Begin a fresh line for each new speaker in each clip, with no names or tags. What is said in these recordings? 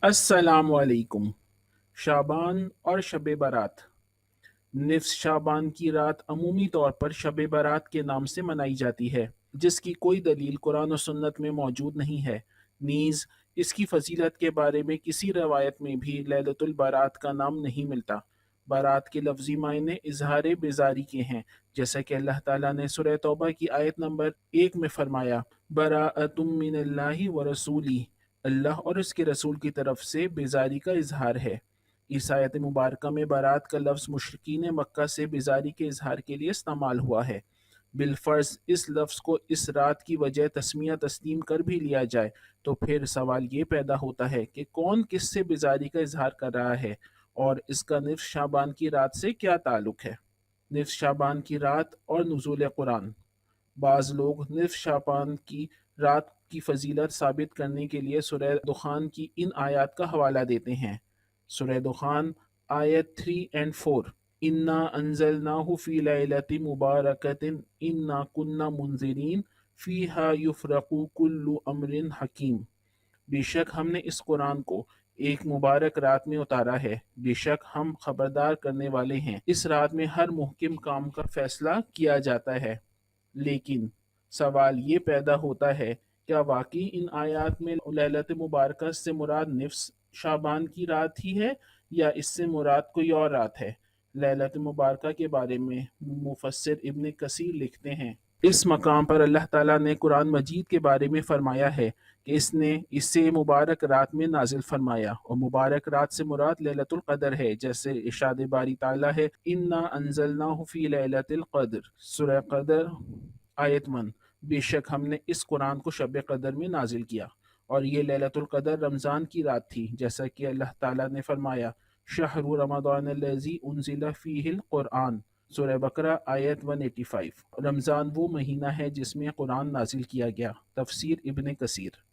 अस्सलाम वालेकुम। शाबान और शब बारात। निफ्स शाबान की रात अमूमी तौर पर शब बारात के नाम से मनाई जाती है, जिसकी कोई दलील कुरान और सुन्नत में मौजूद नहीं है। नीज़ इसकी फजीलत के बारे में किसी रवायत में भी लैलतुल बारात का नाम नहीं मिलता। बारात के लफ्ज़ी मायने इजहार बेजारी के हैं, जैसा कि अल्लाह ताला ने सूरह तौबा की आयत नंबर 1 में फरमाया, बराअतुम मिनल्लाहि व रसूली, अल्लाह और उसके रसूल की तरफ से बेजारी का इजहार है। इस आयत मुबारक में बारात का लफ्ज़ मुशरिकीन मक्का से बेजारी के इजहार के लिए इस्तेमाल हुआ है। बिलफर्ज इस लफ्ज़ को इस रात की वजह तस्मिया तस्लीम कर भी लिया जाए तो फिर सवाल ये पैदा होता है कि कौन किससे बेजारी का इजहार कर रहा है और इसका निफ्स शाबान की रात से क्या ताल्लुक है। निफ्स शाबान की रात और नुज़ूल कुरान। बाज़ लोग निफ्स शाबान की रात की फजीलत साबित करने के लिए सूरह दुखान की इन आयात का हवाला देते हैं। सूरह दुखान आयत 3 एंड 4, इन्ना अंजलनाहु फी लैलति मुबारकतिन इन्ना कुन्ना मुंजिरीन फीहा युफरकु कुल्लु अमरिन हकीम। बेशक हमने इस कुरान को एक मुबारक रात में उतारा है, बेशक हम खबरदार करने वाले हैं, इस रात में हर मुहकिम काम का फैसला किया जाता है। लेकिन सवाल ये पैदा होता है, क्या वाकई इन आयात में लैलत मुबारक से मुराद निफ्स शाबान की रात ही है या इससे मुराद कोई और रात है। लैलत मुबारक के बारे में मुफस्सिर इब्न कसीर लिखते हैं, इस मकाम पर अल्लाह ताला ने कुरान मजीद के बारे में फरमाया है कि इसने इसे मुबारक रात में नाजिल फरमाया और मुबारक रात से मुराद लैलतुल क़द्र है, जैसे इरशाद बारी ताला है, इन्ना अंज़लनाहु फ़ी लैलतिल क़द्र, सूरह क़द्र आयत 1। बेशक हमने इस कुरान को शब क़द्र में नाजिल किया और ये लैलतुल क़द्र रमज़ान की रात थी, जैसा कि अल्लाह ताला ने फरमाया, शहरु रमज़ानल्लज़ी उन्ज़िला फ़ीहिल क़ुरआन, सूरह बकरा आयत 185। रमज़ान वो महीना है जिसमें कुरान नाजिल किया गया। तफसीर इब्न कसीर।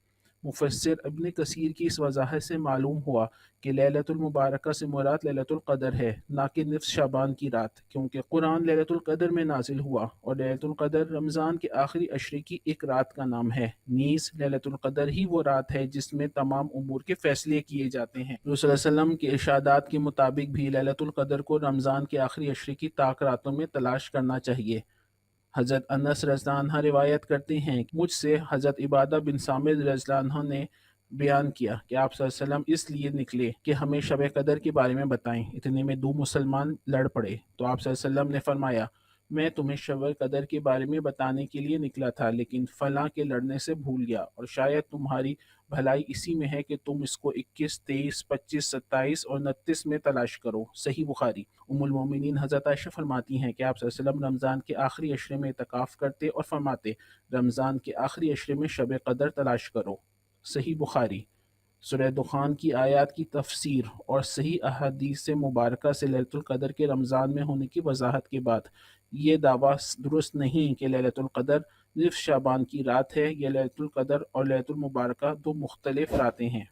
मुफस्सिर इब्न कसीर की इस वजाहत से मालूम हुआ कि लैलतुल मुबारका से मुराद लैलतुल क़द्र है, ना कि निफ्स शाबान की रात, क्योंकि कुरान लैलतुल क़द्र में नाजिल हुआ और लैलतुल क़द्र रमज़ान के आखिरी अशरे की एक रात का नाम है। नीज़ लैलतुल क़द्र ही वो रात है जिसमें तमाम उमूर के फैसले किए जाते हैं। रसूल सल्लल्लाहु अलैहि वसल्लम के इरशादात के मुताबिक भी लैलतुल क़द्र को रमज़ान के आखिरी अशरे की ताक रातों में तलाश करना चाहिए। हज़रत अनस रज़ियल्लाहु अन्हु रिवायत करते हैं कि मुझसे हज़रत इबादा बिन सामिर रज़ियल्लाहु अन्हु ने बयान किया कि आप सल्लल्लाहु अलैहि वसल्लम इसलिए निकले कि हमें शब कदर के बारे में बताएं। इतने में दो मुसलमान लड़ पड़े तो आप सल्लल्लाहु अलैहि वसल्लम ने फरमाया, मैं तुम्हें शब कदर के बारे में बताने के लिए निकला था, लेकिन फलां के लड़ने से भूल गया और शायद तुम्हारी भलाई इसी में है कि तुम इसको 21, 23, 25, 27 और 29 में तलाश करो। सही बुखारी। उम्मुल मोमिनीन हज़रत आयशा फरमाती हैं कि आप सल्लल्लाहु अलैहि वसल्लम रमज़ान के आखिरी अशरे में इतिकाफ़ करते और फरमाते, रमज़ान के आखिरी अशरे में शब कदर तलाश करो। सही बुखारी। सूरह दुखान की आयत की तफसीर और सही अहादीस मुबारका से लैलतुल क़द्र के रमज़ान में होने की वजाहत के बाद ये दावा दुरुस्त नहीं कि लैलतुल क़द्र निफ्स शाबान की रात है। यह लैलतुल क़द्र और लैलतुल मुबारका दो मुख्तलिफ रातें हैं।